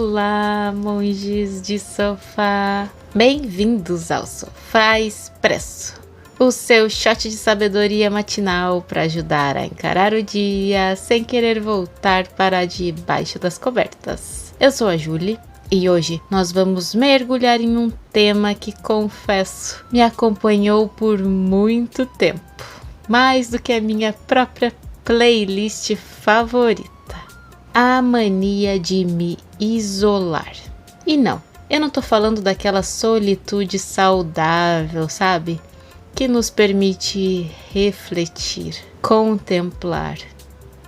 Olá, monges de sofá! Bem-vindos ao Sofá Expresso, o seu shot de sabedoria matinal para ajudar a encarar o dia sem querer voltar para debaixo das cobertas. Eu sou a Julie e hoje nós vamos mergulhar em um tema que, confesso, me acompanhou por muito tempo, mais do que a minha própria playlist favorita. A mania de me isolar. E não, eu não tô falando daquela solitude saudável, sabe? Que nos permite refletir, contemplar,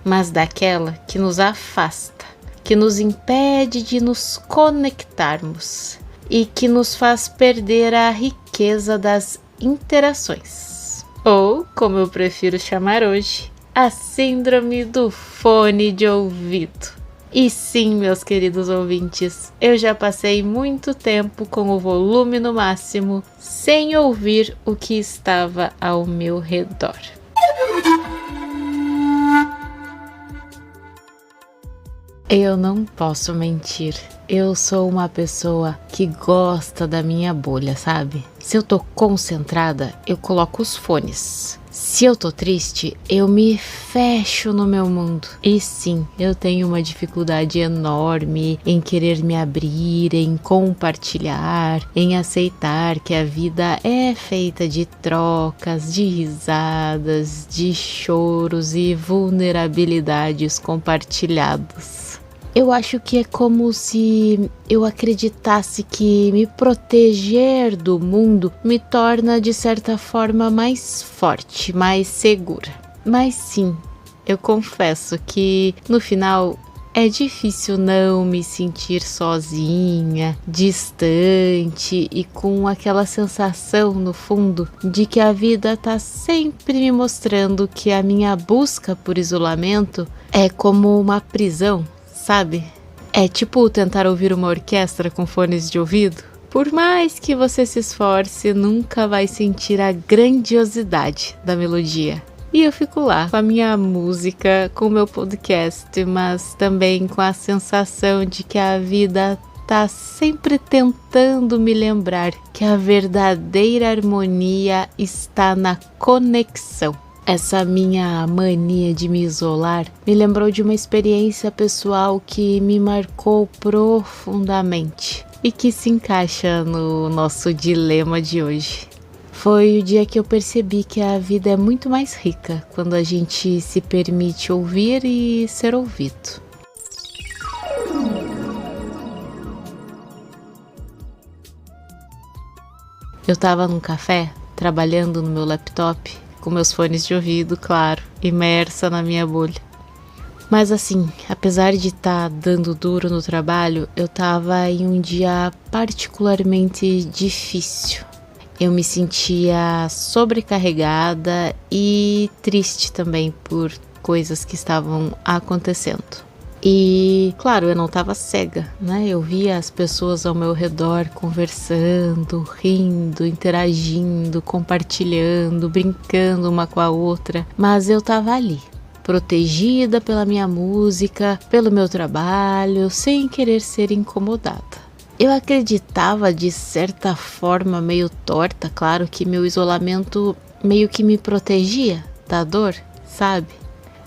mas daquela que nos afasta, que nos impede de nos conectarmos e que nos faz perder a riqueza das interações. Ou, como eu prefiro chamar hoje, a síndrome do fone de ouvido. E sim, meus queridos ouvintes, eu já passei muito tempo com o volume no máximo, sem ouvir o que estava ao meu redor. Eu não posso mentir, eu sou uma pessoa que gosta da minha bolha, sabe? Se eu tô concentrada, eu coloco os fones. Se eu tô triste, eu me fecho no meu mundo. E sim, eu tenho uma dificuldade enorme em querer me abrir, em compartilhar, em aceitar que a vida é feita de trocas, de risadas, de choros e vulnerabilidades compartilhadas. Eu acho que é como se eu acreditasse que me proteger do mundo me torna de certa forma mais forte, mais segura. Mas sim, eu confesso que no final é difícil não me sentir sozinha, distante e com aquela sensação no fundo de que a vida tá sempre me mostrando que a minha busca por isolamento é como uma prisão. Sabe? É tipo tentar ouvir uma orquestra com fones de ouvido. Por mais que você se esforce, nunca vai sentir a grandiosidade da melodia. E eu fico lá com a minha música, com o meu podcast, mas também com a sensação de que a vida tá sempre tentando me lembrar que a verdadeira harmonia está na conexão. Essa minha mania de me isolar me lembrou de uma experiência pessoal que me marcou profundamente e que se encaixa no nosso dilema de hoje. Foi o dia que eu percebi que a vida é muito mais rica quando a gente se permite ouvir e ser ouvido. Eu estava num café, trabalhando no meu laptop, com meus fones de ouvido, claro, imersa na minha bolha. Mas assim, apesar de estar dando duro no trabalho, eu estava em um dia particularmente difícil. Eu me sentia sobrecarregada e triste também por coisas que estavam acontecendo. E, claro, eu não estava cega, né? Eu via as pessoas ao meu redor conversando, rindo, interagindo, compartilhando, brincando uma com a outra. Mas eu estava ali, protegida pela minha música, pelo meu trabalho, sem querer ser incomodada. Eu acreditava de certa forma meio torta, claro, que meu isolamento meio que me protegia da dor, sabe?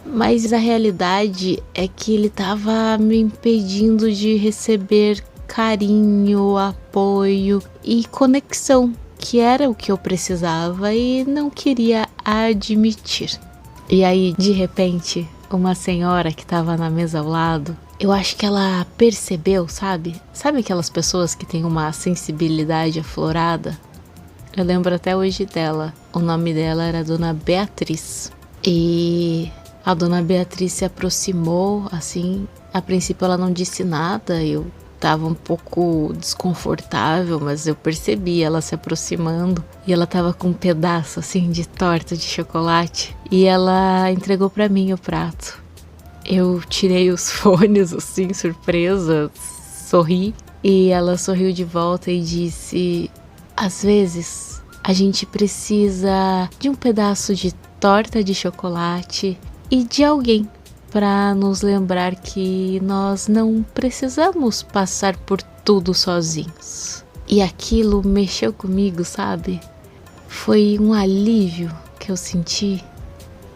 Mas a realidade é que ele estava me impedindo de receber carinho, apoio e conexão, que era o que eu precisava e não queria admitir. E aí, de repente, uma senhora que estava na mesa ao lado, eu acho que ela percebeu, sabe? Sabe aquelas pessoas que têm uma sensibilidade aflorada? Eu lembro até hoje dela. O nome dela era Dona Beatriz. E a Dona Beatriz se aproximou, assim, a princípio ela não disse nada, eu estava um pouco desconfortável, mas eu percebi ela se aproximando e ela estava com um pedaço, assim, de torta de chocolate e ela entregou para mim o prato. Eu tirei os fones, assim, surpresa, sorri e ela sorriu de volta e disse: às vezes a gente precisa de um pedaço de torta de chocolate e de alguém para nos lembrar que nós não precisamos passar por tudo sozinhos. E aquilo mexeu comigo, sabe? Foi um alívio que eu senti.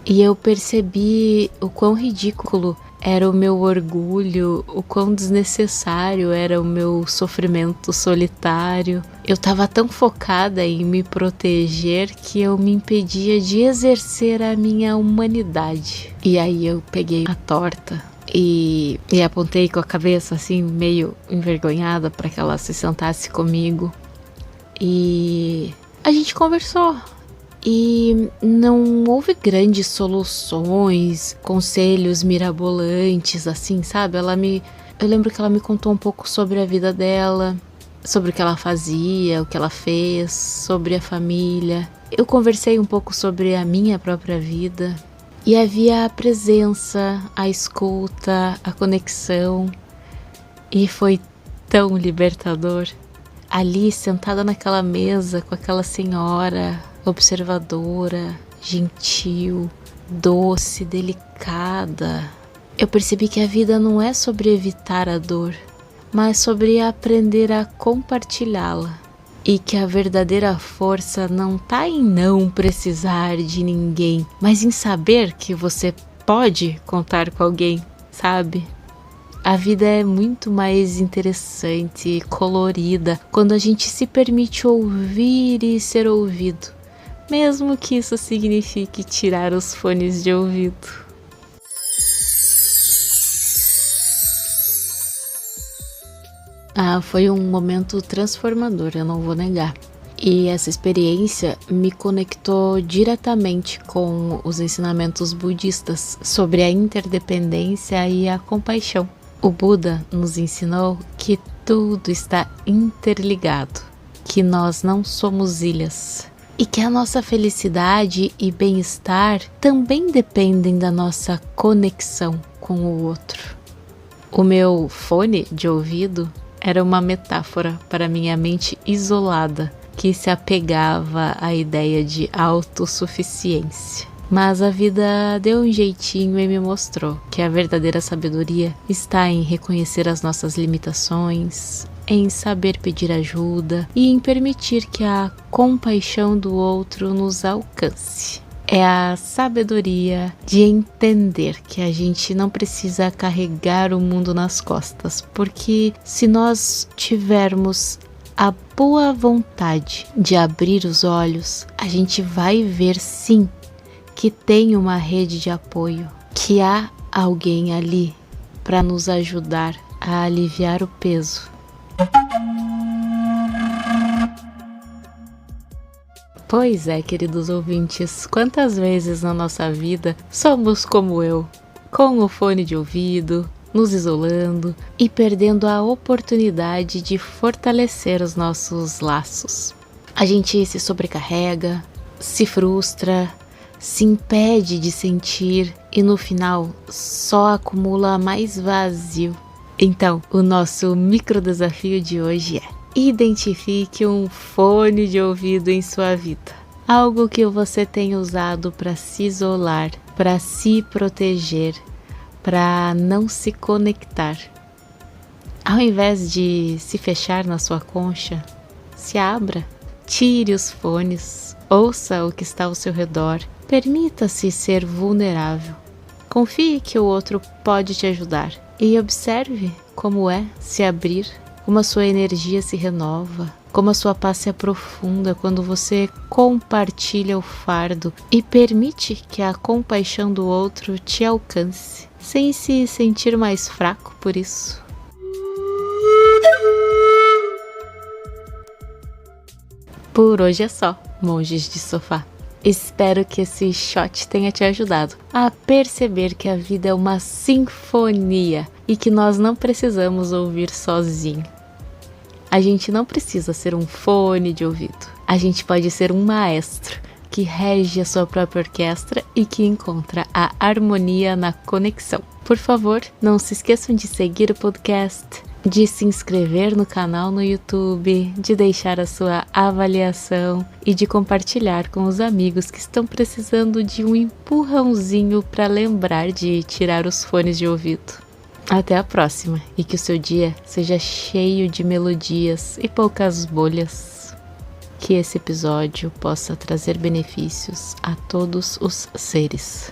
E eu percebi o quão ridículo era o meu orgulho, o quão desnecessário era o meu sofrimento solitário. Eu estava tão focada em me proteger que eu me impedia de exercer a minha humanidade. E aí eu peguei a torta e apontei com a cabeça assim, meio envergonhada, para que ela se sentasse comigo. E a gente conversou. E não houve grandes soluções, conselhos mirabolantes, assim, sabe? Eu lembro que ela me contou um pouco sobre a vida dela, sobre o que ela fazia, o que ela fez, sobre a família. Eu conversei um pouco sobre a minha própria vida. E havia a presença, a escuta, a conexão. E foi tão libertador. Ali, sentada naquela mesa com aquela senhora observadora, gentil, doce, delicada. Eu percebi que a vida não é sobre evitar a dor, mas sobre aprender a compartilhá-la. E que a verdadeira força não está em não precisar de ninguém, mas em saber que você pode contar com alguém, sabe? A vida é muito mais interessante e colorida quando a gente se permite ouvir e ser ouvido. Mesmo que isso signifique tirar os fones de ouvido. Foi um momento transformador, eu não vou negar. E essa experiência me conectou diretamente com os ensinamentos budistas sobre a interdependência e a compaixão. O Buda nos ensinou que tudo está interligado, que nós não somos ilhas. E que a nossa felicidade e bem-estar também dependem da nossa conexão com o outro. O meu fone de ouvido era uma metáfora para minha mente isolada, que se apegava à ideia de autossuficiência. Mas a vida deu um jeitinho e me mostrou que a verdadeira sabedoria está em reconhecer as nossas limitações, em saber pedir ajuda e em permitir que a compaixão do outro nos alcance. É a sabedoria de entender que a gente não precisa carregar o mundo nas costas, porque se nós tivermos a boa vontade de abrir os olhos, a gente vai ver sim que tem uma rede de apoio, que há alguém ali para nos ajudar a aliviar o peso. Pois é, queridos ouvintes, quantas vezes na nossa vida somos como eu, com o fone de ouvido, nos isolando e perdendo a oportunidade de fortalecer os nossos laços. A gente se sobrecarrega, se frustra, se impede de sentir e no final só acumula mais vazio. Então, o nosso micro desafio de hoje é: identifique um fone de ouvido em sua vida. Algo que você tem usado para se isolar, para se proteger, para não se conectar. Ao invés de se fechar na sua concha, se abra, tire os fones, ouça o que está ao seu redor, permita-se ser vulnerável. Confie que o outro pode te ajudar e observe como é se abrir, como a sua energia se renova, como a sua paz se aprofunda quando você compartilha o fardo e permite que a compaixão do outro te alcance, sem se sentir mais fraco por isso. Por hoje é só, monges de sofá. Espero que esse shot tenha te ajudado a perceber que a vida é uma sinfonia e que nós não precisamos ouvir sozinho. A gente não precisa ser um fone de ouvido. A gente pode ser um maestro que rege a sua própria orquestra e que encontra a harmonia na conexão. Por favor, não se esqueçam de seguir o podcast, de se inscrever no canal no YouTube, de deixar a sua avaliação e de compartilhar com os amigos que estão precisando de um empurrãozinho para lembrar de tirar os fones de ouvido. Até a próxima e que o seu dia seja cheio de melodias e poucas bolhas. Que esse episódio possa trazer benefícios a todos os seres.